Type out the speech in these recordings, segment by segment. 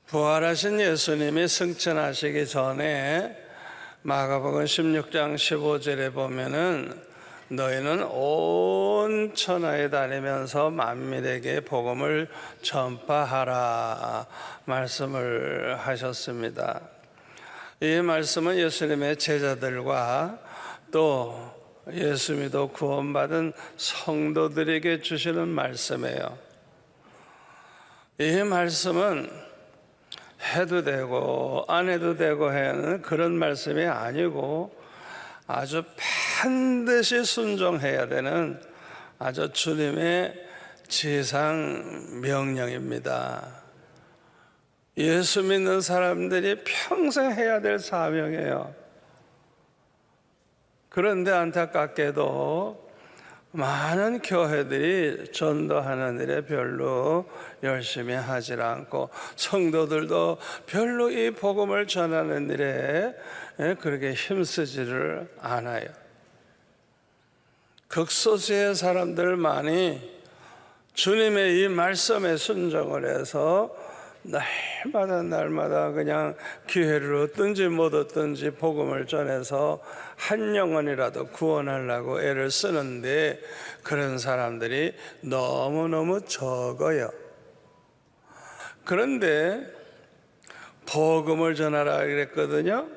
부활하신 예수님이 승천하시기 전에 마가복음 16장 15절에 보면은 너희는 온 천하에 다니면서 만민에게 복음을 전파하라 말씀을 하셨습니다. 이 말씀은 예수님의 제자들과 또 예수 믿어 구원받은 성도들에게 주시는 말씀이에요. 이 말씀은 해도 되고 안 해도 되고 하는 그런 말씀이 아니고 아주 반드시 순종해야 되는 아주 주님의 지상 명령입니다. 예수 믿는 사람들이 평생 해야 될 사명이에요. 그런데 안타깝게도 많은 교회들이 전도하는 일에 별로 열심히 하지 않고 성도들도 별로 이 복음을 전하는 일에 그렇게 힘쓰지를 않아요. 극소수의 사람들만이 주님의 이 말씀에 순종을 해서 날마다 그냥 기회를 얻든지 못 얻든지 복음을 전해서 한 영혼이라도 구원하려고 애를 쓰는데 그런 사람들이 너무너무 적어요. 그런데 복음을 전하라 그랬거든요.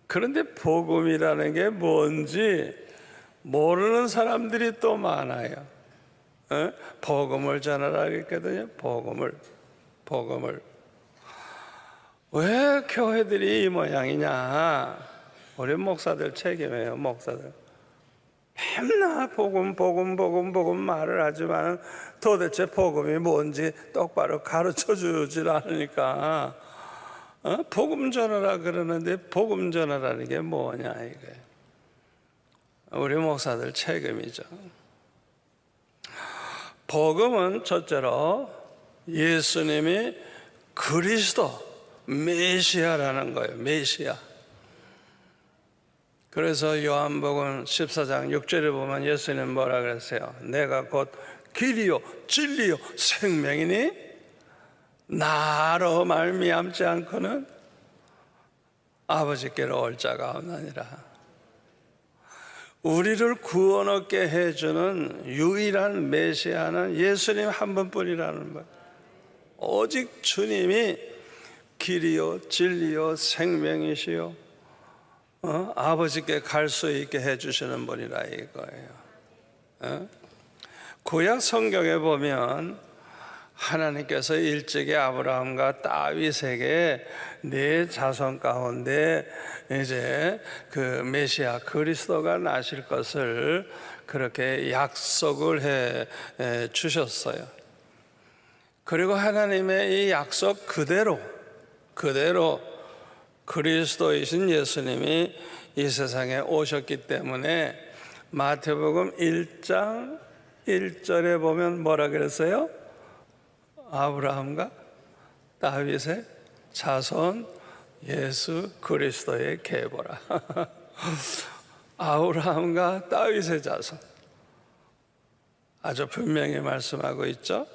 그런데 복음이라는 게 뭔지 모르는 사람들이 또 많아요. 복음을 전하라 그랬거든요. 복음을. 왜 교회들이 이 모양이냐? 우리 목사들 책임이에요. 목사들 맨날 복음 말을 하지만 도대체 복음이 뭔지 똑바로 가르쳐주질 않으니까 복음 전하라 그러는데 복음 전하라는 게 뭐냐 이게 우리 목사들 책임이죠. 복음은 첫째로 예수님이 그리스도 메시아라는 거예요. 메시아. 그래서 요한복음 14장 6절에 보면 예수님 뭐라 그랬어요? 내가 곧 길이요 진리요 생명이니 나로 말미암지 않고는 아버지께로 올 자가 없느니라. 우리를 구원 얻게 해주는 유일한 메시아는 예수님 한 분뿐이라는 거예요. 오직 주님이 길이요 진리요 생명이시요 아버지께 갈 수 있게 해주시는 분이라 이거예요. 구약 성경에 보면 하나님께서 일찍이 아브라함과 다윗에게 네 자손 가운데 이제 그 메시아 그리스도가 나실 것을 그렇게 약속을 해 주셨어요. 그리고 하나님의 이 약속 그대로 그리스도이신 예수님이 이 세상에 오셨기 때문에 마태복음 1장 1절에 보면 뭐라 그랬어요? 아브라함과 다윗의 자손 예수 그리스도의 계보라. 아브라함과 다윗의 자손 아주 분명히 말씀하고 있죠.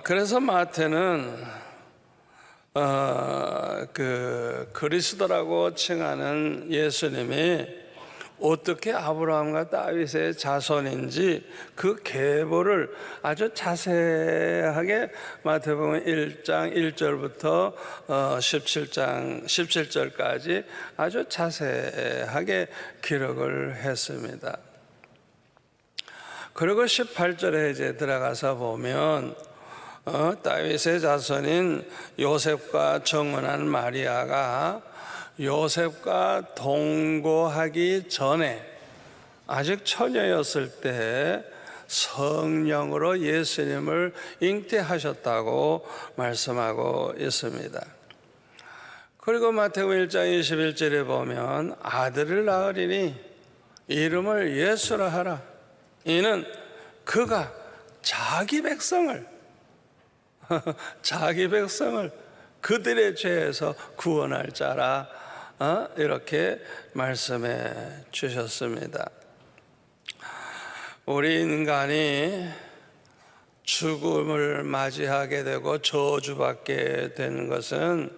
그래서 마태는 그 그리스도라고 칭하는 예수님이 어떻게 아브라함과 다윗의 자손인지 그 계보를 아주 자세하게 마태복음 1장 1절부터 17절까지 아주 자세하게 기록을 했습니다. 그리고 18절에 이제 들어가서 보면 다윗의 자손인 요셉과 정혼한 마리아가 요셉과 동거하기 전에 아직 처녀였을 때 성령으로 예수님을 잉태하셨다고 말씀하고 있습니다. 그리고 마태복음 1장 21절에 보면 아들을 낳으리니 이름을 예수라 하라. 이는 그가 자기 백성을 그들의 죄에서 구원할 자라 이렇게 말씀해 주셨습니다. 우리 인간이 죽음을 맞이하게 되고 저주받게 되는 것은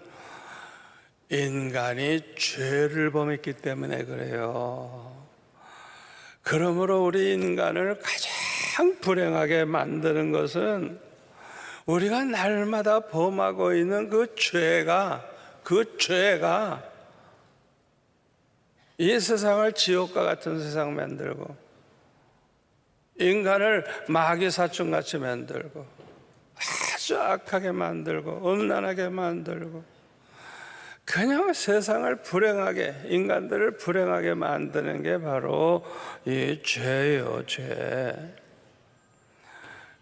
인간이 죄를 범했기 때문에 그래요. 그러므로 우리 인간을 가장 불행하게 만드는 것은 우리가 날마다 범하고 있는 그 죄가 이 세상을 지옥과 같은 세상 만들고 인간을 마귀사춘같이 만들고 아주 악하게 만들고 음란하게 만들고 그냥 세상을 불행하게, 인간들을 불행하게 만드는 게 바로 이 죄예요, 죄.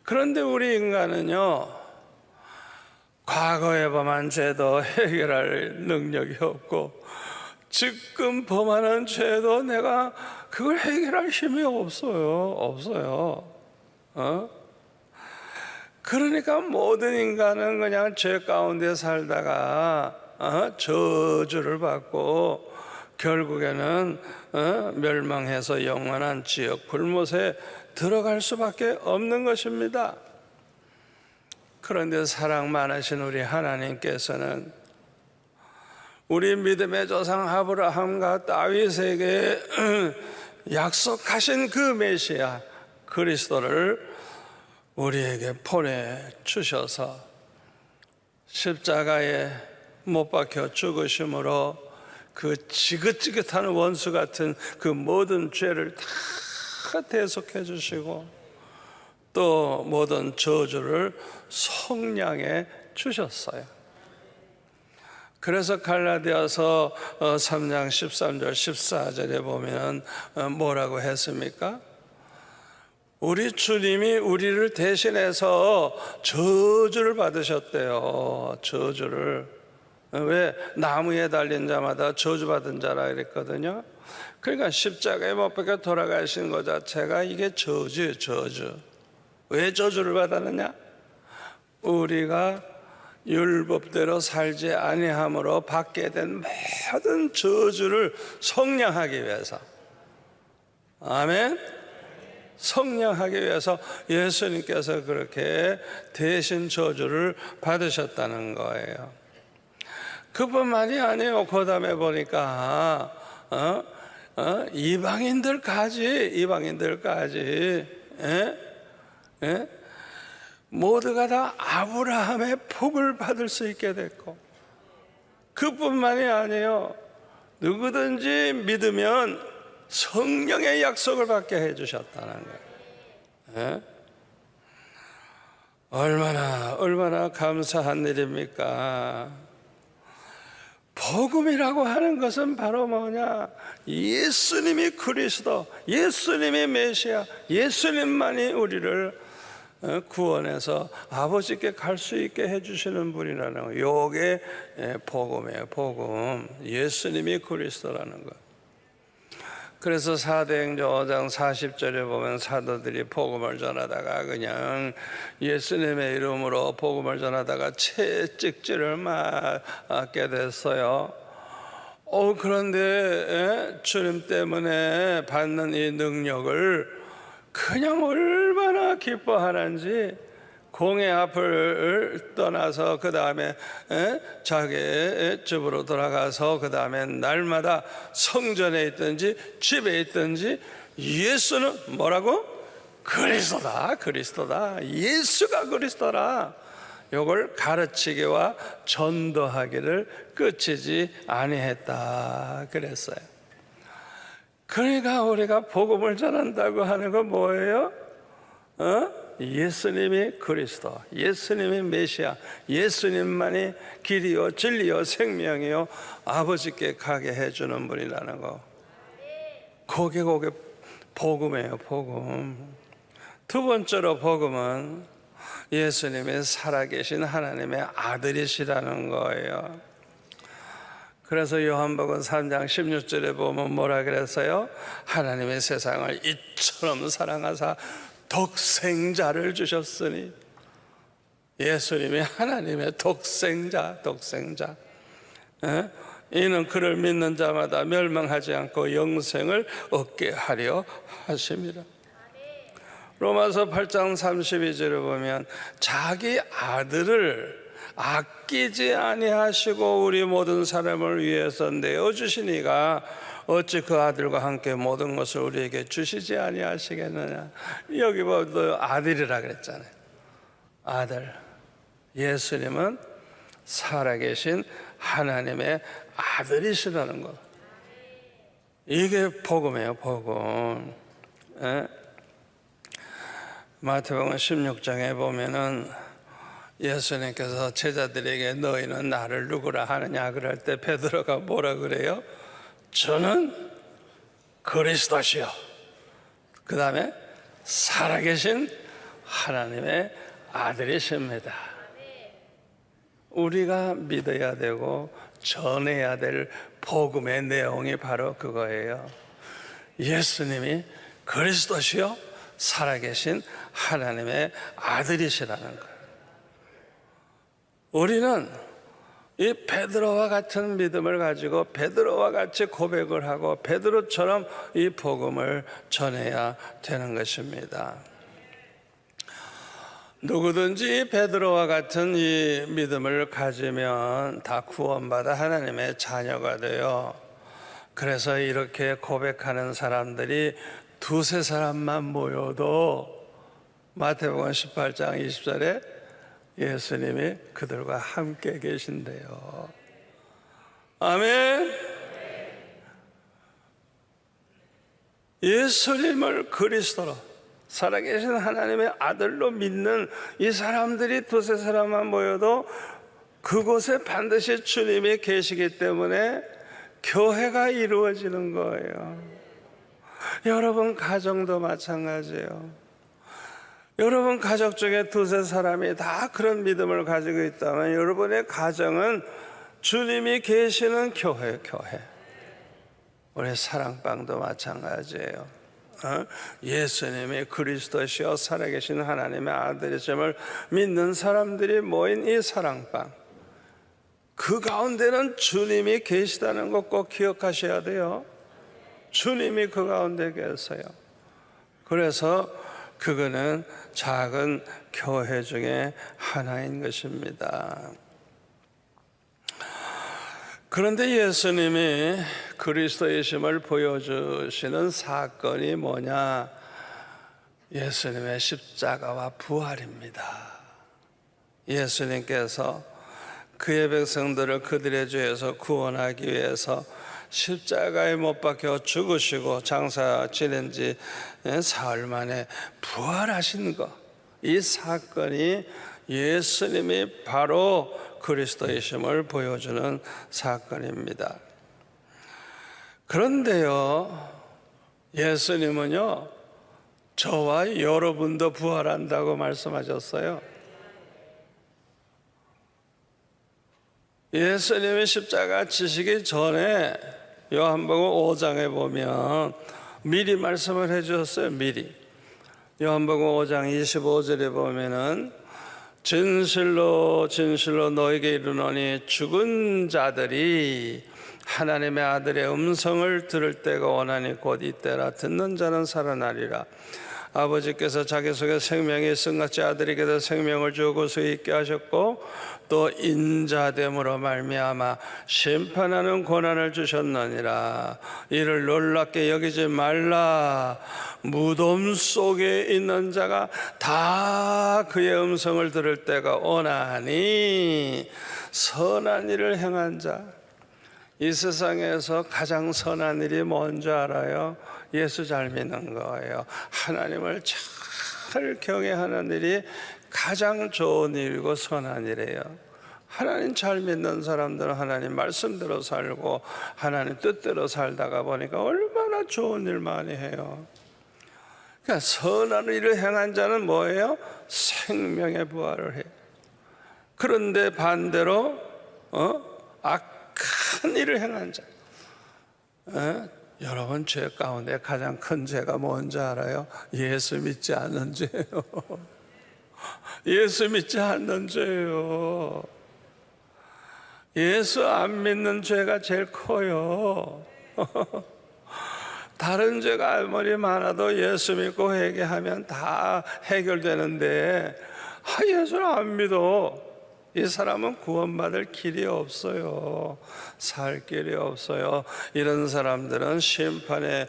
그런데 우리 인간은요, 과거에 범한 죄도 해결할 능력이 없고 지금 범하는 죄도 내가 그걸 해결할 힘이 없어요. 그러니까 모든 인간은 그냥 죄 가운데 살다가 저주를 받고 결국에는 멸망해서 영원한 지옥 불못에 들어갈 수밖에 없는 것입니다. 그런데 사랑 많으신 우리 하나님께서는 우리 믿음의 조상 아브라함과 다윗에게 약속하신 그 메시아 그리스도를 우리에게 보내주셔서 십자가에 못 박혀 죽으심으로 그 지긋지긋한 원수 같은 그 모든 죄를 다 대속해 주시고 또 모든 저주를 속량해 주셨어요. 그래서 갈라디아서 3장 13절 14절에 보면 뭐라고 했습니까? 우리 주님이 우리를 대신해서 저주를 받으셨대요. 저주를. 왜? 나무에 달린 자마다 저주받은 자라 그랬거든요. 그러니까 십자가에 못 박혀 돌아가신 것 자체가 이게 저주예요, 저주. 왜 저주를 받았느냐? 우리가 율법대로 살지 아니함으로 받게 된 모든 저주를 속량하기 위해서, 아멘? 속량하기 위해서 예수님께서 그렇게 대신 저주를 받으셨다는 거예요. 그뿐만이 아니에요. 그 다음에 보니까 이방인들까지 모두가 다 아브라함의 복을 받을 수 있게 됐고, 그뿐만이 아니에요. 누구든지 믿으면 성령의 약속을 받게 해주셨다는 거예요. 얼마나 감사한 일입니까? 복음이라고 하는 것은 바로 뭐냐? 예수님이 그리스도, 예수님이 메시아, 예수님만이 우리를 구원해서 아버지께 갈 수 있게 해주시는 분이라는 거예요. 이게 복음이에요, 복음. 예수님이 그리스도라는 거. 그래서 사도행전 5장 40절에 보면 사도들이 복음을 전하다가 그냥 예수님의 이름으로 복음을 전하다가 채찍질을 맞게 됐어요. 그런데 주님 때문에 받는 이 능력을 그냥 얼마나 기뻐하는지, 공회 앞을 떠나서 그 다음에 자기 집으로 돌아가서 그 다음에 날마다 성전에 있든지 집에 있든지 예수는 뭐라고? 그리스도다, 그리스도다. 예수가 그리스도라. 이걸 가르치기와 전도하기를 끝이지 아니했다 그랬어요. 그러니까 우리가 복음을 전한다고 하는 건 뭐예요? 예수님이 그리스도, 예수님이 메시아, 예수님만이 길이요 진리요 생명이요 아버지께 가게 해주는 분이라는 거. 그게 복음이에요, 복음. 두 번째로 복음은 예수님이 살아계신 하나님의 아들이시라는 거예요. 그래서 요한복음 3장 16절에 보면 뭐라 그랬어요? 하나님의 세상을 이처럼 사랑하사 독생자를 주셨으니, 예수님이 하나님의 독생자. 이는 그를 믿는 자마다 멸망하지 않고 영생을 얻게 하려 하심이라. 로마서 8장 32절을 보면 자기 아들을 아끼지 아니하시고 우리 모든 사람을 위해서 내어주시니가 어찌 그 아들과 함께 모든 것을 우리에게 주시지 아니하시겠느냐. 여기 보도 아들이라 그랬잖아요. 아들. 예수님은 살아계신 하나님의 아들이시라는 것. 이게 복음이에요, 복음. 마태복음 16장에 보면은 예수님께서 제자들에게 너희는 나를 누구라 하느냐 그럴 때 베드로가 뭐라 그래요? 저는 그리스도시요. 그 다음에 살아계신 하나님의 아들이십니다. 우리가 믿어야 되고 전해야 될 복음의 내용이 바로 그거예요. 예수님이 그리스도시요 살아계신 하나님의 아들이시라는 거예요. 우리는 이 베드로와 같은 믿음을 가지고 베드로와 같이 고백을 하고 베드로처럼 이 복음을 전해야 되는 것입니다. 누구든지 베드로와 같은 이 믿음을 가지면 다 구원받아 하나님의 자녀가 돼요. 그래서 이렇게 고백하는 사람들이 두세 사람만 모여도 마태복음 18장 20절에 예수님이 그들과 함께 계신대요. 아멘. 예수님을 그리스도로 살아계신 하나님의 아들로 믿는 이 사람들이 두세 사람만 모여도 그곳에 반드시 주님이 계시기 때문에 교회가 이루어지는 거예요. 여러분 가정도 마찬가지예요. 여러분 가족 중에 두세 사람이 다 그런 믿음을 가지고 있다면 여러분의 가정은 주님이 계시는 교회. 우리 사랑방도 마찬가지예요. 예수님이 그리스도시여 살아계신 하나님의 아들이심을 믿는 사람들이 모인 이 사랑방, 그 가운데는 주님이 계시다는 것 꼭 기억하셔야 돼요. 주님이 그 가운데 계세요. 그래서 그거는 작은 교회 중에 하나인 것입니다. 그런데 예수님이 그리스도이심을 보여주시는 사건이 뭐냐? 예수님의 십자가와 부활입니다. 예수님께서 그의 백성들을 그들의 죄에서 구원하기 위해서 십자가에 못 박혀 죽으시고 장사 지낸 지 사흘 만에 부활하신 것, 이 사건이 예수님이 바로 그리스도이심을 보여주는 사건입니다. 그런데요, 예수님은요, 저와 여러분도 부활한다고 말씀하셨어요. 예수님이 십자가 지시기 전에 요한복음 5장에 보면 미리 말씀을 해주셨어요. 미리. 요한복음 5장 25절에 보면은 진실로 진실로 너에게 이르노니 죽은 자들이 하나님의 아들의 음성을 들을 때가 오나니 곧 이때라. 듣는 자는 살아나리라. 아버지께서 자기 속에 생명이 있음같이 아들에게도 생명을 주고 수 있게 하셨고 또 인자됨으로 말미암아 심판하는 권한을 주셨느니라. 이를 놀랍게 여기지 말라. 무덤 속에 있는 자가 다 그의 음성을 들을 때가 오나니 선한 일을 행한 자. 이 세상에서 가장 선한 일이 뭔지 알아요? 예수 잘 믿는 거예요. 하나님을 잘 경외하는 일이 가장 좋은 일이고 선한 일이에요. 하나님 잘 믿는 사람들은 하나님 말씀대로 살고 하나님 뜻대로 살다가 보니까 얼마나 좋은 일 많이 해요. 그러니까 선한 일을 행한 자는 뭐예요? 생명의 부활을 해요. 그런데 반대로 악한 일을 행한 자, 여러분 죄 가운데 가장 큰 죄가 뭔지 알아요? 예수 믿지 않는 죄예요. 예수 믿지 않는 죄예요. 예수 안 믿는 죄가 제일 커요. 다른 죄가 아무리 많아도 예수 믿고 회개하면 다 해결되는데 예수를 안 믿어. 이 사람은 구원받을 길이 없어요. 살 길이 없어요. 이런 사람들은 심판에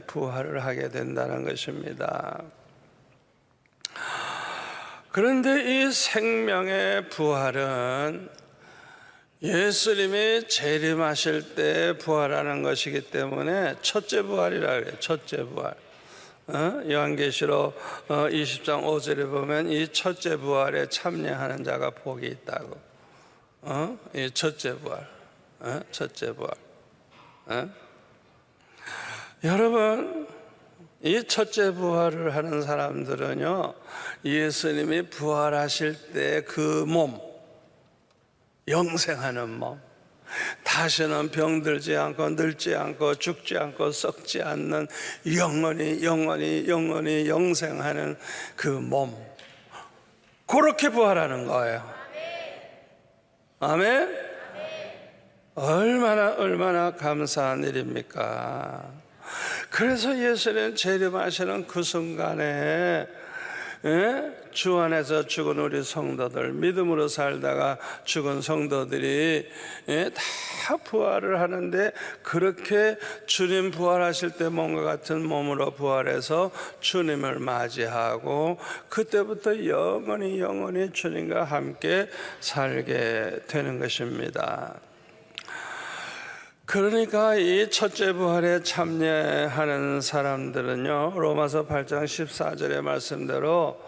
부활을 하게 된다는 것입니다. 그런데 이 생명의 부활은 예수님이 재림하실 때 부활하는 것이기 때문에 첫째 부활이라 그래요. 첫째 부활. 요한계시록 20장 5절에 보면 이 첫째 부활에 참여하는 자가 복이 있다고. 이 첫째 부활. 첫째 부활. 여러분, 이 첫째 부활을 하는 사람들은요, 예수님이 부활하실 때 그 몸, 영생하는 몸, 다시는 병들지 않고 늙지 않고 죽지 않고 썩지 않는 영원히 영생하는 그 몸, 그렇게 부활하는 거예요. 아멘. 얼마나 감사한 일입니까? 그래서 예수님 재림하시는 그 순간에 주 안에서 죽은 우리 성도들, 믿음으로 살다가 죽은 성도들이 다 부활을 하는데, 그렇게 주님 부활하실 때 몸과 같은 몸으로 부활해서 주님을 맞이하고 그때부터 영원히 주님과 함께 살게 되는 것입니다. 그러니까 이 첫째 부활에 참여하는 사람들은요, 로마서 8장 14절의 말씀대로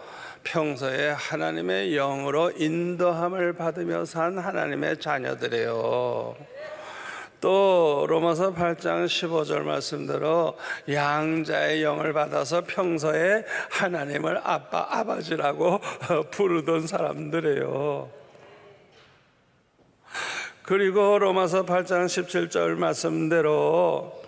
평소에 하나님의 영으로 인도함을 받으며 산 하나님의 자녀들이에요. 또 로마서 8장 15절 말씀대로 양자의 영을 받아서 평소에 하나님을 아버지라고 부르던 사람들이에요. 그리고 로마서 8장 17절 말씀대로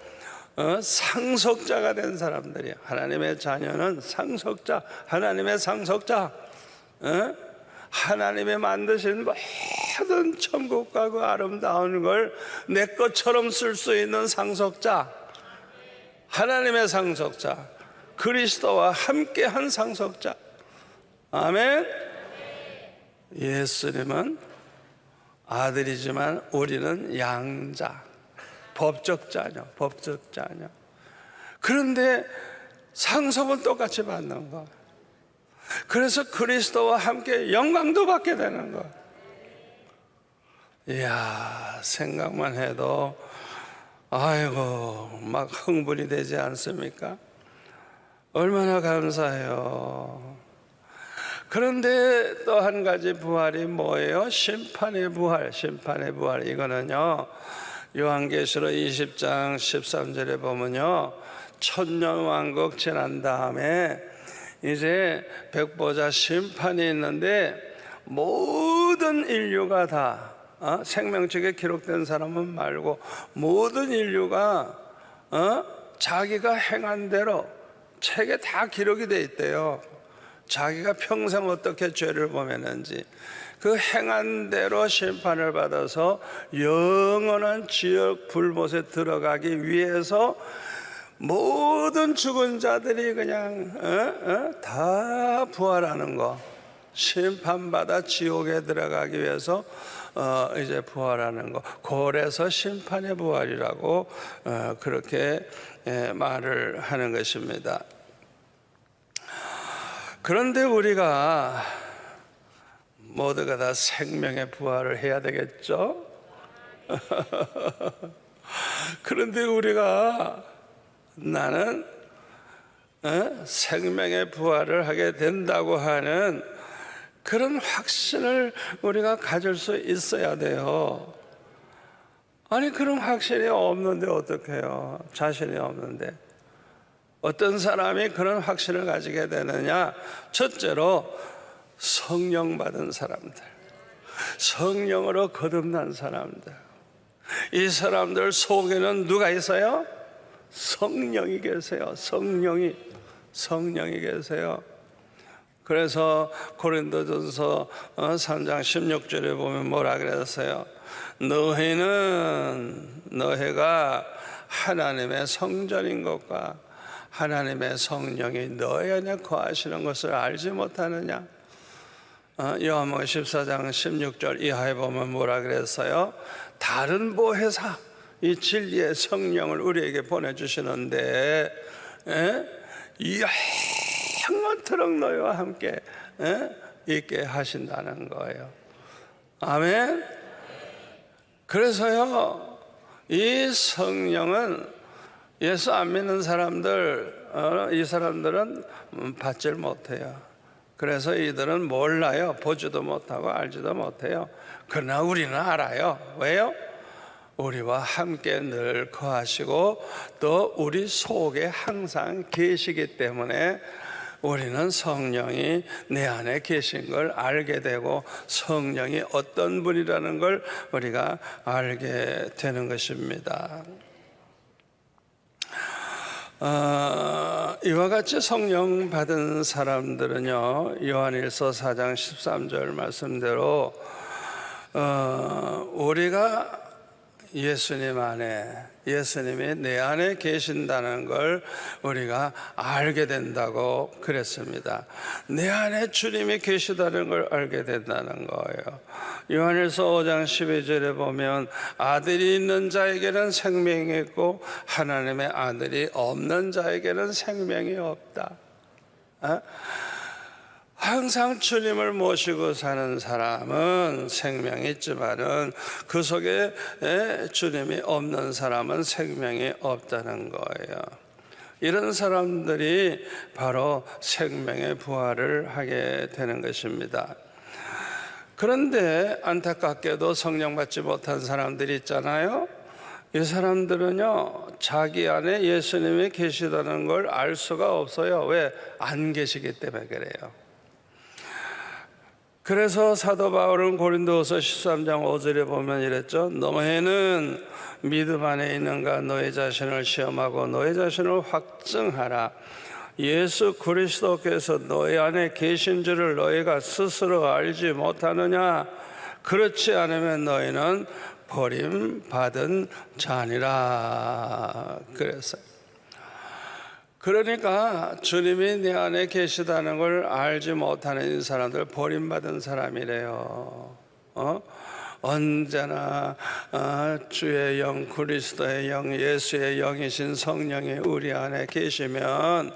상속자가 된 사람들이에요. 하나님의 자녀는 상속자, 하나님의 상속자, 하나님이 만드신 모든 천국과 그 아름다운 걸 내 것처럼 쓸 수 있는 상속자, 하나님의 상속자, 그리스도와 함께한 상속자. 아멘. 예수님은 아들이지만 우리는 양자, 법적 자녀. 그런데 상속은 똑같이 받는 거. 그래서 그리스도와 함께 영광도 받게 되는 거. 이야, 생각만 해도 아이고 막 흥분이 되지 않습니까? 얼마나 감사해요. 그런데 또 한 가지 부활이 뭐예요? 심판의 부활. 이거는요, 요한계시록 20장 13절에 보면요, 천년왕국 지난 다음에 이제 백보자 심판이 있는데, 모든 인류가 다 생명책에 기록된 사람은 말고 모든 인류가 자기가 행한 대로 책에 다 기록이 돼 있대요. 자기가 평생 어떻게 죄를 범했는지 그 행한 대로 심판을 받아서 영원한 지옥 불못에 들어가기 위해서 모든 죽은 자들이 그냥 다 부활하는 거, 심판받아 지옥에 들어가기 위해서 이제 부활하는 거, 그래서 심판의 부활이라고 그렇게 말을 하는 것입니다. 그런데 우리가 모두가 다 생명의 부활을 해야 되겠죠? 그런데 우리가 나는 생명의 부활을 하게 된다고 하는 그런 확신을 우리가 가질 수 있어야 돼요. 아니, 그런 확신이 없는데 어떡해요? 자신이 없는데. 어떤 사람이 그런 확신을 가지게 되느냐? 첫째로 성령 받은 사람들, 성령으로 거듭난 사람들. 이 사람들 속에는 누가 있어요? 성령이 계세요. 성령이 계세요. 그래서 고린도전서 3장 16절에 보면 뭐라 그랬어요? 너희가 하나님의 성전인 것과 하나님의 성령이 너희 안에 거하시는 것을 알지 못하느냐? 요한복음 14장 16절 이하에 보면 뭐라 그랬어요? 다른 보혜사, 이 진리의 성령을 우리에게 보내주시는데 영원토록 너희와 함께 있게 하신다는 거예요. 아멘. 그래서요, 이 성령은 예수 안 믿는 사람들, 이 사람들은 받질 못해요. 그래서 이들은 몰라요. 보지도 못하고 알지도 못해요. 그러나 우리는 알아요. 왜요? 우리와 함께 늘 거하시고 또 우리 속에 항상 계시기 때문에 우리는 성령이 내 안에 계신 걸 알게 되고 성령이 어떤 분이라는 걸 우리가 알게 되는 것입니다. 이와 같이 성령 받은 사람들은요, 요한일서 4장 13절 말씀대로 우리가 예수님 안에, 예수님이 내 안에 계신다는 걸 우리가 알게 된다고 그랬습니다. 내 안에 주님이 계시다는 걸 알게 된다는 거예요. 요한일서 5장 12절에 보면 아들이 있는 자에게는 생명이 있고 하나님의 아들이 없는 자에게는 생명이 없다. 항상 주님을 모시고 사는 사람은 생명이 있지만은 그 속에 주님이 없는 사람은 생명이 없다는 거예요. 이런 사람들이 바로 생명의 부활을 하게 되는 것입니다. 그런데 안타깝게도 성령 받지 못한 사람들이 있잖아요. 이 사람들은요, 자기 안에 예수님이 계시다는 걸 알 수가 없어요. 왜? 안 계시기 때문에 그래요. 그래서 사도 바울은 고린도후서 13장 5절에 보면 이랬죠. 너희는 믿음 안에 있는가 너희 자신을 시험하고 너희 자신을 확증하라. 예수 그리스도께서 너희 안에 계신 줄을 너희가 스스로 알지 못하느냐? 그렇지 않으면 너희는 버림받은 자니라 그랬어요. 그러니까 주님이 내 안에 계시다는 걸 알지 못하는 사람들 버림받은 사람이래요. 언제나 주의 영, 그리스도의 영, 예수의 영이신 성령이 우리 안에 계시면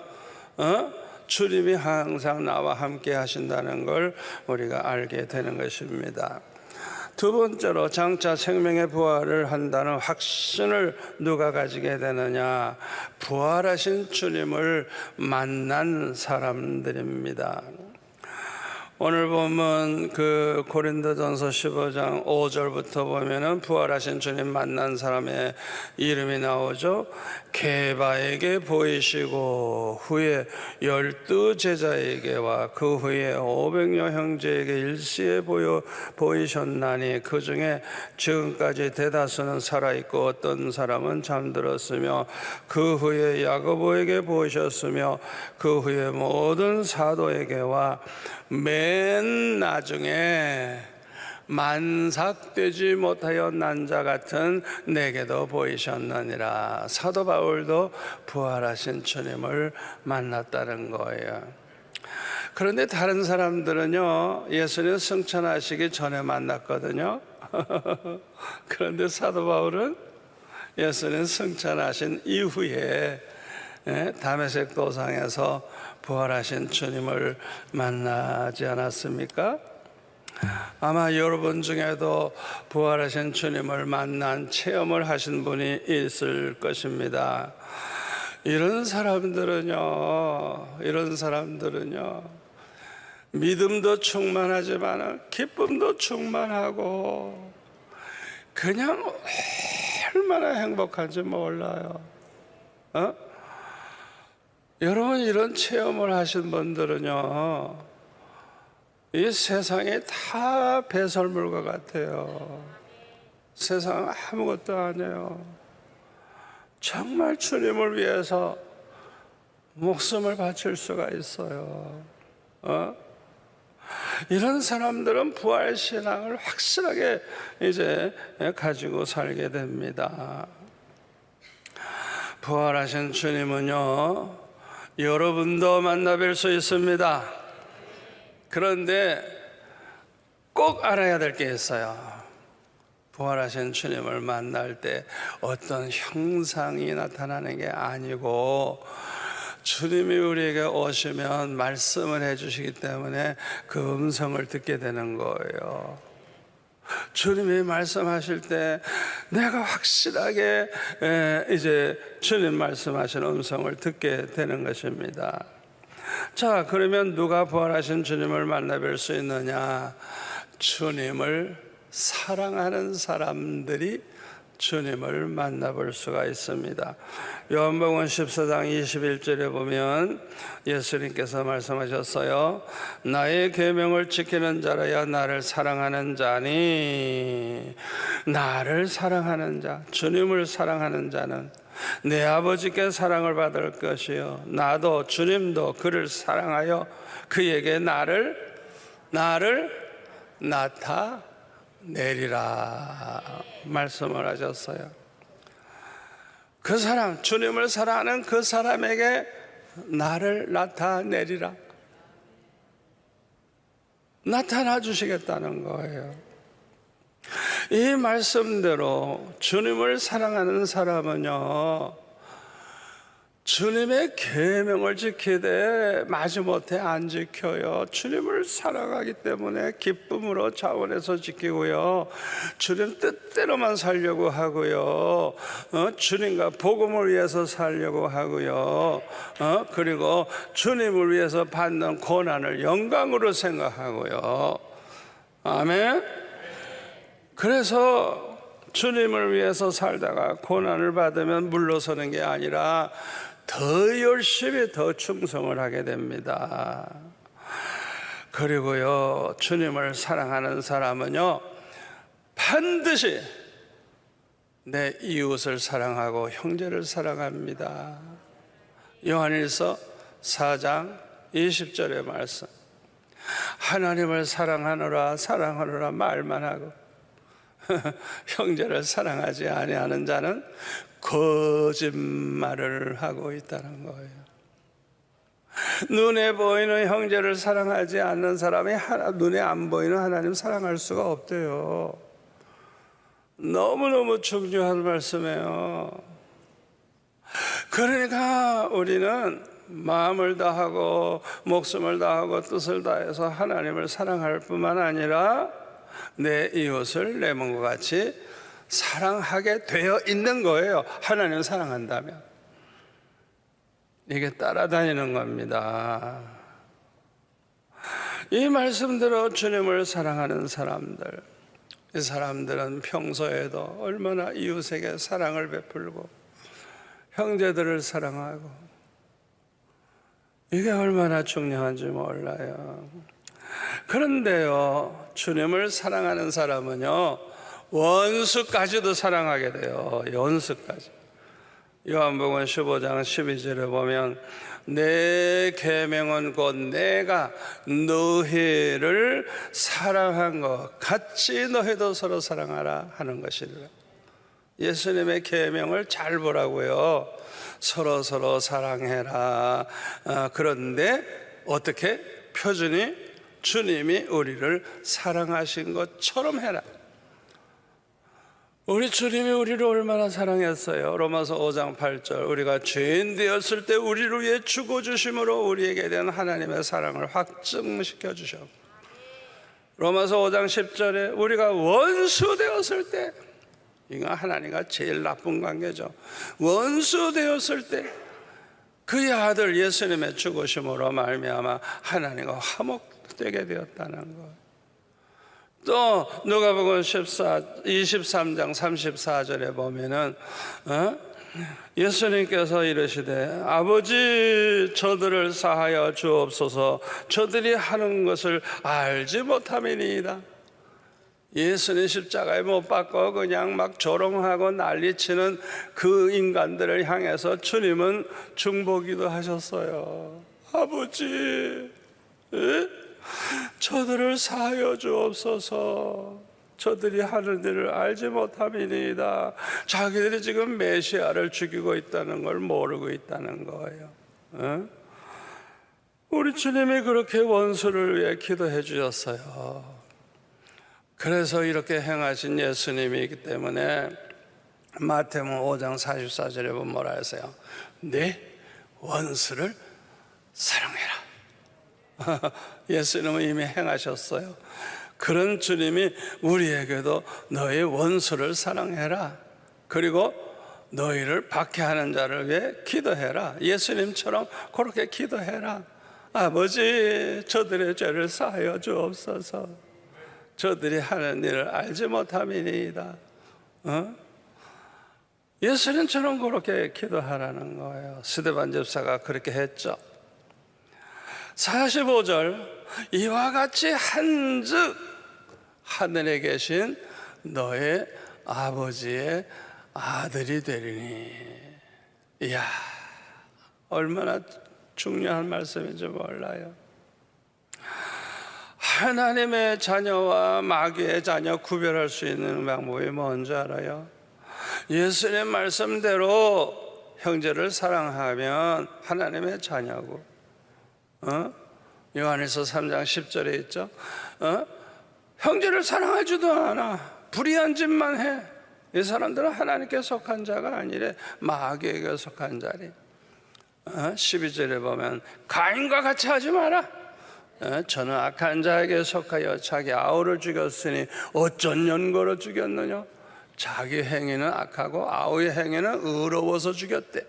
주님이 항상 나와 함께 하신다는 걸 우리가 알게 되는 것입니다. 두 번째로 장차 생명의 부활을 한다는 확신을 누가 가지게 되느냐? 부활하신 주님을 만난 사람들입니다. 오늘 보면 그 고린도전서 15장 5절부터 보면은 부활하신 주님 만난 사람의 이름이 나오죠. 게바에게 보이시고 후에 12 제자에게와 그 후에 500여 형제에게 일시에 보이셨나니 그 중에 지금까지 대다수는 살아있고 어떤 사람은 잠들었으며 그 후에 야고보에게 보이셨으며 그 후에 모든 사도에게와 맨 나중에 만삭되지 못하여 난 자 같은 내게도 보이셨느니라. 사도 바울도 부활하신 주님을 만났다는 거예요. 그런데 다른 사람들은요, 예수님 승천하시기 전에 만났거든요. 그런데 사도 바울은 예수님 승천하신 이후에 다메섹 도상에서 부활하신 주님을 만나지 않았습니까? 아마 여러분 중에도 부활하신 주님을 만난 체험을 하신 분이 있을 것입니다. 이런 사람들은요 믿음도 충만하지만 기쁨도 충만하고 그냥 얼마나 행복한지 몰라요. 여러분 이런 체험을 하신 분들은요, 이 세상이 다 배설물과 같아요. 세상은 아무것도 아니에요. 정말 주님을 위해서 목숨을 바칠 수가 있어요. 이런 사람들은 부활 신앙을 확실하게 이제 가지고 살게 됩니다. 부활하신 주님은요, 여러분도 만나뵐 수 있습니다. 그런데 꼭 알아야 될 게 있어요. 부활하신 주님을 만날 때 어떤 형상이 나타나는 게 아니고, 주님이 우리에게 오시면 말씀을 해주시기 때문에 그 음성을 듣게 되는 거예요. 주님이 말씀하실 때 내가 확실하게 이제 주님 말씀하시는 음성을 듣게 되는 것입니다. 자, 그러면 누가 부활하신 주님을 만나뵐 수 있느냐? 주님을 사랑하는 사람들이 주님을 만나볼 수가 있습니다. 요한복음 14장 21절에 보면 예수님께서 말씀하셨어요. 나의 계명을 지키는 자라야 나를 사랑하는 자니. 나를 사랑하는 자, 주님을 사랑하는 자는 내 아버지께 사랑을 받을 것이요, 나도 주님도 그를 사랑하여 그에게 나를 나타내리라 말씀을 하셨어요. 그 사람, 주님을 사랑하는 그 사람에게 나를 나타내리라, 나타나 주시겠다는 거예요. 이 말씀대로 주님을 사랑하는 사람은요, 주님의 계명을 지키되 마지못해 안 지켜요. 주님을 사랑하기 때문에 기쁨으로 자원해서 지키고요, 주님 뜻대로만 살려고 하고요, 주님과 복음을 위해서 살려고 하고요, 그리고 주님을 위해서 받는 고난을 영광으로 생각하고요. 아멘. 그래서 주님을 위해서 살다가 고난을 받으면 물러서는 게 아니라 더 열심히 더 충성을 하게 됩니다. 그리고요, 주님을 사랑하는 사람은요, 반드시 내 이웃을 사랑하고 형제를 사랑합니다. 요한일서 4장 20절의 말씀. 하나님을 사랑하노라 말만 하고 형제를 사랑하지 아니하는 자는 거짓말을 하고 있다는 거예요. 눈에 보이는 형제를 사랑하지 않는 사람이 눈에 안 보이는 하나님 사랑할 수가 없대요. 너무너무 중요한 말씀이에요. 그러니까 우리는 마음을 다하고 목숨을 다하고 뜻을 다해서 하나님을 사랑할 뿐만 아니라 내 이웃을 내 몸과 같이 사랑하게 되어 있는 거예요. 하나님을 사랑한다면 이게 따라다니는 겁니다. 이 말씀대로 주님을 사랑하는 사람들, 이 사람들은 평소에도 얼마나 이웃에게 사랑을 베풀고 형제들을 사랑하고, 이게 얼마나 중요한지 몰라요. 그런데요, 주님을 사랑하는 사람은요, 원수까지도 사랑하게 돼요. 원수까지. 요한복음 15장 12절에 보면 내 계명은 곧 내가 너희를 사랑한 것 같이 너희도 서로 사랑하라 하는 것이라. 예수님의 계명을 잘 보라고요. 서로 사랑해라. 그런데 어떻게? 표준이 주님이 우리를 사랑하신 것처럼 해라. 우리 주님이 우리를 얼마나 사랑했어요. 로마서 5장 8절, 우리가 죄인 되었을 때 우리를 위해 죽어주심으로 우리에게 대한 하나님의 사랑을 확증시켜 주셨고, 로마서 5장 10절에 우리가 원수 되었을 때, 이거 하나님과 제일 나쁜 관계죠. 원수 되었을 때 그의 아들 예수님의 죽으심으로 말미암아 하나님과 화목되게 되었다는 것. 또 누가복음 23장 34절에 보면은 예수님께서 이르시되 아버지 저들을 사하여 주옵소서, 저들이 하는 것을 알지 못함이니이다. 예수님 십자가에 못 박고 그냥 막 조롱하고 난리치는 그 인간들을 향해서 주님은 중보기도 하셨어요. 아버지, 에? 저들을 사하여 주옵소서. 저들이 하는 일을 알지 못함이니이다. 자기들이 지금 메시아를 죽이고 있다는 걸 모르고 있다는 거예요. 에? 우리 주님이 그렇게 원수를 위해 기도해 주셨어요. 그래서 이렇게 행하신 예수님이기 때문에 마태복음 5장 44절에 보면 뭐라 하세요? 내 원수를 사랑해라. 예수님은 이미 행하셨어요. 그런 주님이 우리에게도 너의 원수를 사랑해라. 그리고 너희를 박해하는 자를 위해 기도해라. 예수님처럼 그렇게 기도해라. 아버지, 저들의 죄를 사하여 주옵소서. 저들이 하는 일을 알지 못함이니이다. 예수님처럼 그렇게 기도하라는 거예요. 스데반 집사가 그렇게 했죠. 45절, 이와 같이 한즉 하늘에 계신 너의 아버지의 아들이 되리니. 이야, 얼마나 중요한 말씀인지 몰라요. 하나님의 자녀와 마귀의 자녀 구별할 수 있는 방법이 뭔지 알아요? 예수님 말씀대로 형제를 사랑하면 하나님의 자녀고, 요한일서 3장 10절에 있죠. 형제를 사랑하지도 않아. 불의한 짓만 해. 이 사람들은 하나님께 속한 자가 아니래. 마귀에게 속한 자리. 12절에 보면 가인과 같이 하지 마라. 저는 악한 자에게 속하여 자기 아우를 죽였으니 어쩐 연고로 죽였느냐. 자기 행위는 악하고 아우의 행위는 의로워서 죽였대.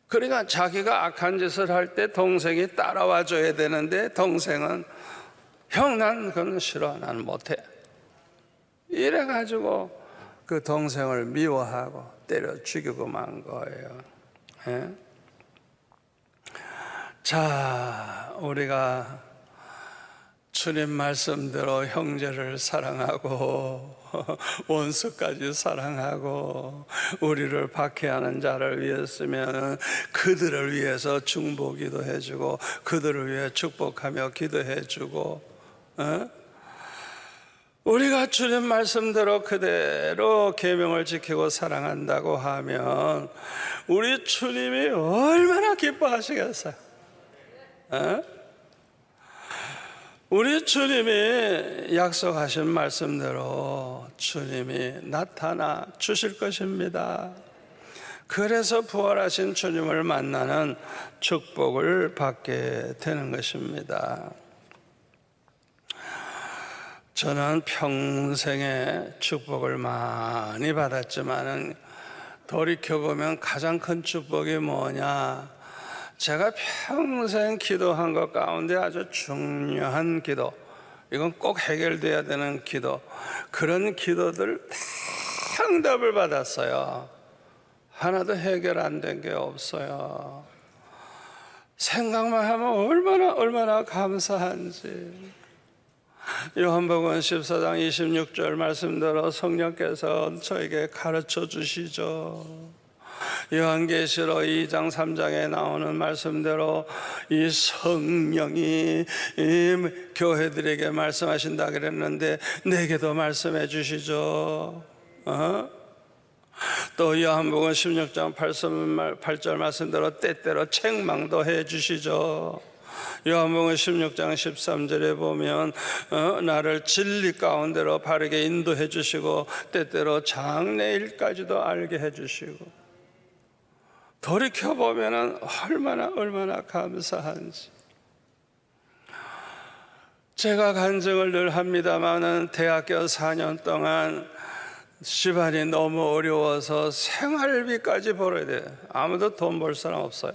그러니까 자기가 악한 짓을 할 때 동생이 따라와 줘야 되는데 동생은 형, 난 그건 싫어, 난 못해. 이래가지고 그 동생을 미워하고 때려 죽이고 만 거예요. 예? 자, 우리가 주님 말씀대로 형제를 사랑하고 원수까지 사랑하고 우리를 박해하는 자를 위했으면 그들을 위해서 중보기도 해주고 그들을 위해 축복하며 기도해주고, 우리가 주님 말씀대로 그대로 계명을 지키고 사랑한다고 하면 우리 주님이 얼마나 기뻐하시겠어요? 우리 주님이 약속하신 말씀대로 주님이 나타나 주실 것입니다. 그래서 부활하신 주님을 만나는 축복을 받게 되는 것입니다. 저는 평생에 축복을 많이 받았지만 돌이켜보면 가장 큰 축복이 뭐냐? 제가 평생 기도한 것 가운데 아주 중요한 기도, 이건 꼭 해결돼야 되는 기도, 그런 기도들 다 응답을 받았어요. 하나도 해결 안 된 게 없어요. 생각만 하면 얼마나 감사한지. 요한복음 14장 26절 말씀대로 성령께서 저에게 가르쳐 주시죠. 요한계시록 2장 3장에 나오는 말씀대로 이 성령이 교회들에게 말씀하신다 그랬는데 내게도 말씀해 주시죠. 또 요한복음 16장 8절 말씀대로 때때로 책망도 해 주시죠. 요한복음 16장 13절에 보면 나를 진리 가운데로 바르게 인도해 주시고 때때로 장래일까지도 알게 해 주시고, 돌이켜보면 얼마나 감사한지. 제가 간증을 늘 합니다마는 대학교 4년 동안 집안이 너무 어려워서 생활비까지 벌어야 돼요. 아무도 돈 벌 사람 없어요.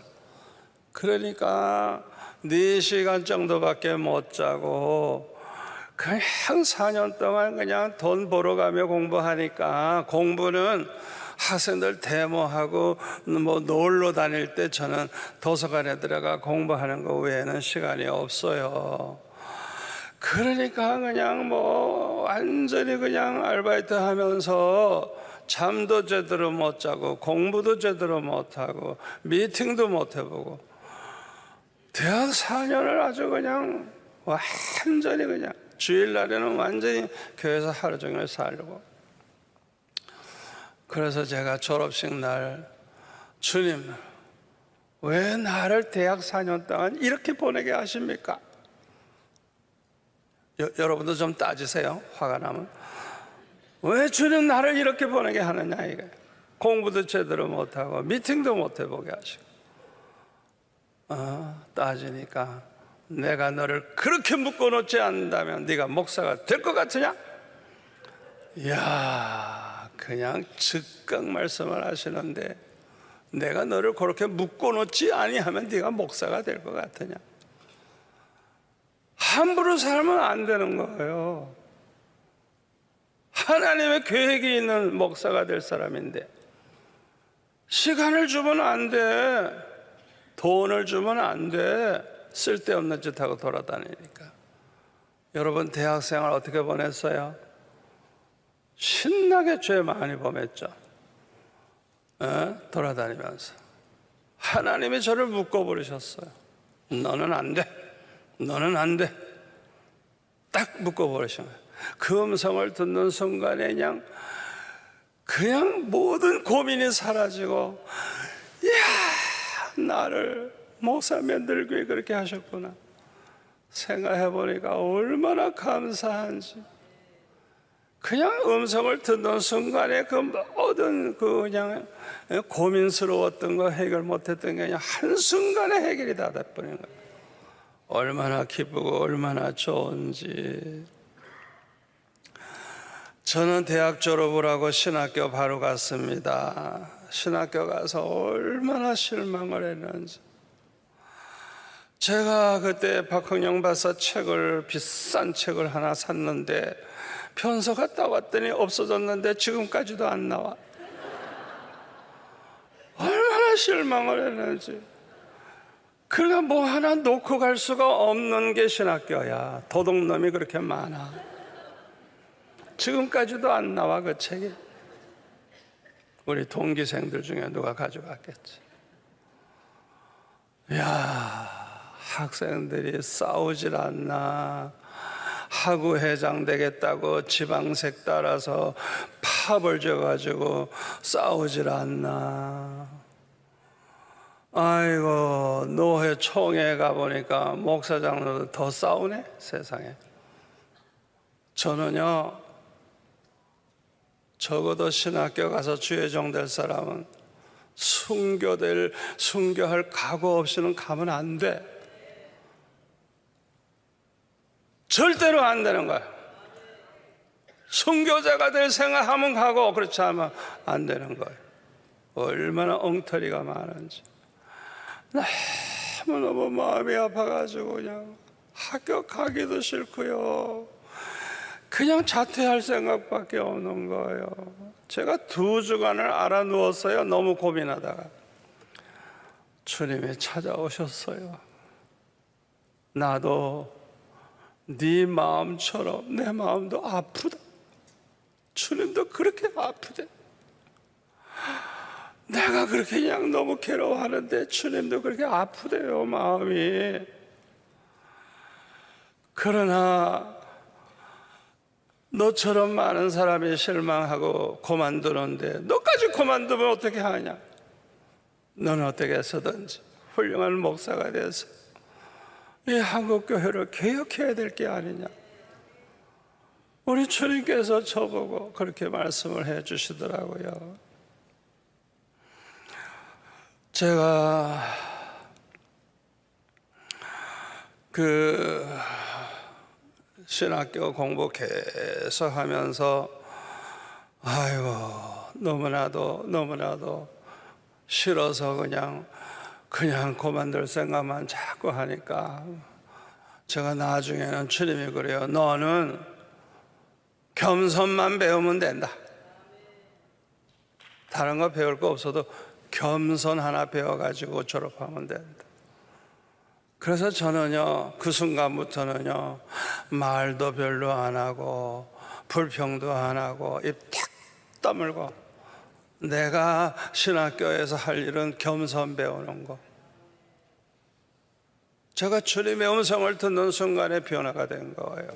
그러니까 4시간 정도밖에 못 자고 그냥 4년 동안 그냥 돈 벌어가며 공부하니까, 공부는 학생들 데모하고 뭐 놀러 다닐 때 저는 도서관에 들어가 공부하는 거 외에는 시간이 없어요. 그러니까 그냥 뭐 완전히 그냥 아르바이트 하면서 잠도 제대로 못 자고 공부도 제대로 못 하고 미팅도 못 해보고, 대학 4년을 아주 그냥 완전히 그냥 주일날에는 완전히 교회에서 하루 종일 살고, 그래서 제가 졸업식 날 주님 왜 나를 대학 4년 동안 이렇게 보내게 하십니까? 여러분도 좀 따지세요. 화가 나면 왜 주님 나를 이렇게 보내게 하느냐 이거. 공부도 제대로 못하고 미팅도 못 해보게 하시고. 따지니까 내가 너를 그렇게 묶어놓지 않는다면 네가 목사가 될 것 같으냐? 이야, 그냥 즉각 말씀을 하시는데, 내가 너를 그렇게 묶어놓지 아니하면 네가 목사가 될 것 같으냐? 함부로 살면 안 되는 거예요. 하나님의 계획이 있는 목사가 될 사람인데 시간을 주면 안 돼, 돈을 주면 안 돼, 쓸데없는 짓 하고 돌아다니니까. 여러분 대학생활 어떻게 보냈어요? 신나게 죄 많이 범했죠. 돌아다니면서 하나님이 저를 묶어버리셨어요. 너는 안 돼, 너는 안 돼, 딱 묶어버리신 거예요. 그 음성을 듣는 순간에 그냥 모든 고민이 사라지고, 이야, 나를 목사 만들기 그렇게 하셨구나 생각해보니까 얼마나 감사한지. 그냥 음성을 듣는 순간에 그 모든 그냥 고민스러웠던 거, 해결 못했던 게 그냥 한순간에 해결이 다 돼버린 거예요. 얼마나 기쁘고 얼마나 좋은지. 저는 대학 졸업을 하고 신학교 바로 갔습니다. 신학교 가서 얼마나 실망을 했는지. 제가 그때 박흥영 박사 책을, 비싼 책을 하나 샀는데 편서 갔다 왔더니 없어졌는데 지금까지도 안 나와. 얼마나 실망을 했는지. 그러니까 뭐 하나 놓고 갈 수가 없는 게 신학교야. 도둑놈이 그렇게 많아. 지금까지도 안 나와 그 책이. 우리 동기생들 중에 누가 가져갔겠지. 야, 학생들이 싸우질 않나. 하구 회장 되겠다고 지방색 따라서 팝을 줘가지고 싸우질 않나. 아이고, 노회 총회 가보니까 목사장로도 더 싸우네 세상에. 저는요, 적어도 신학교 가서 주의종 될 사람은 순교할 각오 없이는 가면 안 돼. 절대로 안 되는 거야. 순교자가 될 생각하면 가고, 그렇지 않으면 안 되는 거예요. 얼마나 엉터리가 많은지. 너무너무 마음이 아파가지고 그냥 학교 가기도 싫고요. 그냥 자퇴할 생각밖에 없는 거예요. 제가 2주간을 알아 누웠어요. 너무 고민하다가 주님이 찾아오셨어요. 나도 네 마음처럼 내 마음도 아프다. 주님도 그렇게 아프대. 내가 그렇게 그냥 너무 괴로워하는데 주님도 그렇게 아프대요, 마음이. 그러나 너처럼 많은 사람이 실망하고 그만두는데 너까지 그만두면 어떻게 하냐? 너는 어떻게 해서든지 훌륭한 목사가 돼서 이 한국교회를 개혁해야 될 게 아니냐? 우리 주님께서 저보고 그렇게 말씀을 해 주시더라고요. 제가 신학교 공부 계속 하면서 아이고 너무나도 싫어서 그냥 그만둘 생각만 자꾸 하니까 제가 나중에는 주님이 그래요. 너는 겸손만 배우면 된다. 다른 거 배울 거 없어도 겸손 하나 배워가지고 졸업하면 된다. 그래서 저는요, 그 순간부터는요, 말도 별로 안 하고 불평도 안 하고 입 탁 다물고 내가 신학교에서 할 일은 겸손 배우는 거. 제가 주님의 음성을 듣는 순간에 변화가 된 거예요.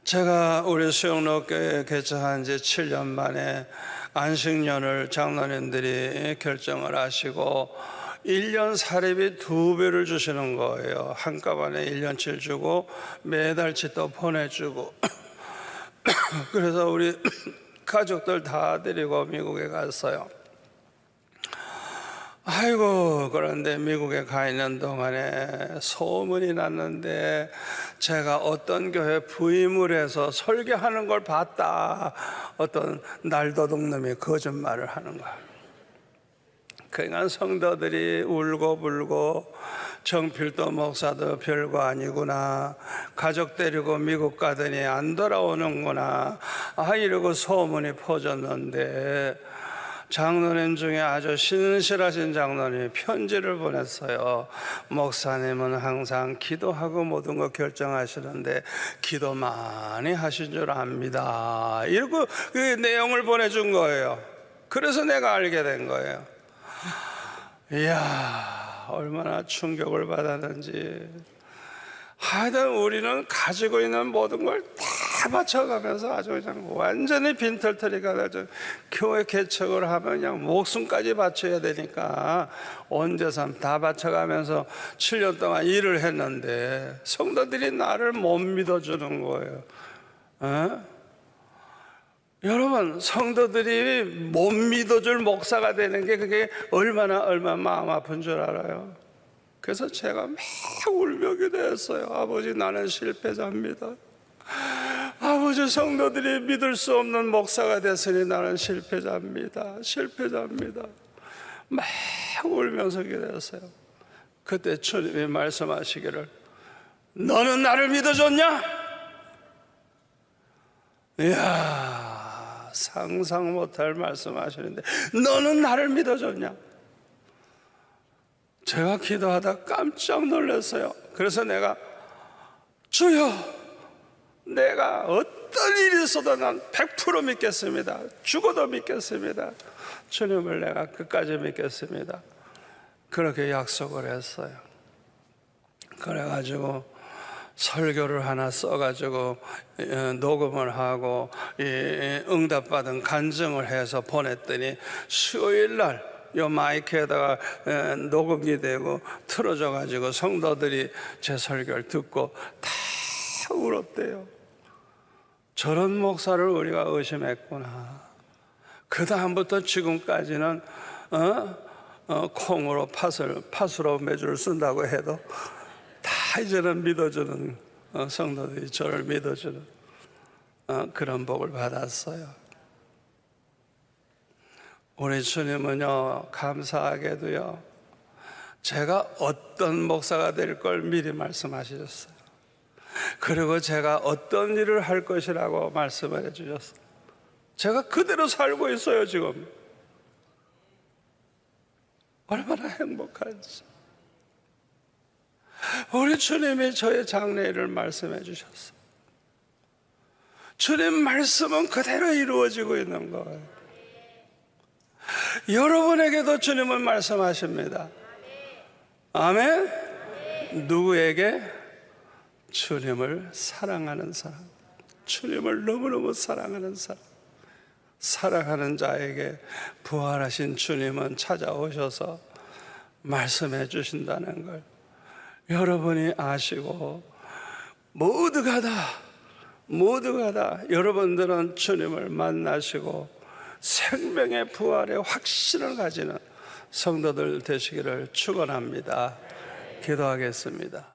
제가 우리 수영로교회 개척한 지 7년 만에 안식년을 장로님들이 결정을 하시고 1년 사례비 2배를 주시는 거예요. 한꺼번에 1년치를 주고 매달치 또 보내주고 그래서 우리 가족들 다 데리고 미국에 갔어요. 아이고, 그런데 미국에 가 있는 동안에 소문이 났는데 제가 어떤 교회 부임을 해서 설교하는 걸 봤다. 어떤 날도둑놈이 거짓말을 하는 거야. 그러니까 성도들이 울고 불고 정필도 목사도 별거 아니구나, 가족 데리고 미국 가더니 안 돌아오는구나, 이러고 소문이 퍼졌는데 장로님 중에 아주 신실하신 장로님이 편지를 보냈어요. 목사님은 항상 기도하고 모든 거 결정하시는데 기도 많이 하신 줄 압니다. 이러고 그 내용을 보내준 거예요. 그래서 내가 알게 된 거예요. 이야, 얼마나 충격을 받았는지. 하여튼 우리는 가지고 있는 모든 걸 다 바쳐가면서 아주 그냥 완전히 빈털터리가 나죠. 교회 개척을 하면 그냥 목숨까지 바쳐야 되니까 온 재산 다 바쳐가면서 7년 동안 일을 했는데 성도들이 나를 못 믿어주는 거예요. 여러분, 성도들이 못 믿어줄 목사가 되는 게 그게 얼마나 마음 아픈 줄 알아요? 그래서 제가 막 울며 기도했어요. 아버지, 나는 실패자입니다. 아버지, 성도들이 믿을 수 없는 목사가 됐으니 나는 실패자입니다. 막 울면서 기도했어요. 그때 주님이 말씀하시기를, 너는 나를 믿어줬냐? 이야, 상상 못할 말씀하시는데 너는 나를 믿어줬냐? 제가 기도하다 깜짝 놀랐어요. 그래서 내가, 주여, 내가 어떤 일이 있어도 난 100% 믿겠습니다. 죽어도 믿겠습니다. 주님을 내가 끝까지 믿겠습니다. 그렇게 약속을 했어요. 그래가지고 설교를 하나 써가지고 녹음을 하고 응답받은 간증을 해서 보냈더니 수요일날 요 마이크에다가 녹음이 되고 틀어져가지고 성도들이 제 설교를 듣고 다 울었대요. 저런 목사를 우리가 의심했구나. 그 다음부터 지금까지는 콩으로 팥으로 매주를 쓴다고 해도 다 이제는 믿어주는, 성도들이 저를 믿어주는 그런 복을 받았어요. 우리 주님은요, 감사하게도요, 제가 어떤 목사가 될 걸 미리 말씀하셨어요. 그리고 제가 어떤 일을 할 것이라고 말씀을 해주셨어요. 제가 그대로 살고 있어요, 지금. 얼마나 행복한지. 우리 주님이 저의 장래일을 말씀해 주셨어요. 주님 말씀은 그대로 이루어지고 있는 거예요. 여러분에게도 주님은 말씀하십니다. 아멘. 누구에게? 주님을 사랑하는 사람, 주님을 너무너무 사랑하는 사람, 사랑하는 자에게 부활하신 주님은 찾아오셔서 말씀해 주신다는 걸 여러분이 아시고, 모두가 다 여러분들은 주님을 만나시고 생명의 부활의 확신을 가지는 성도들 되시기를 축원합니다. 기도하겠습니다.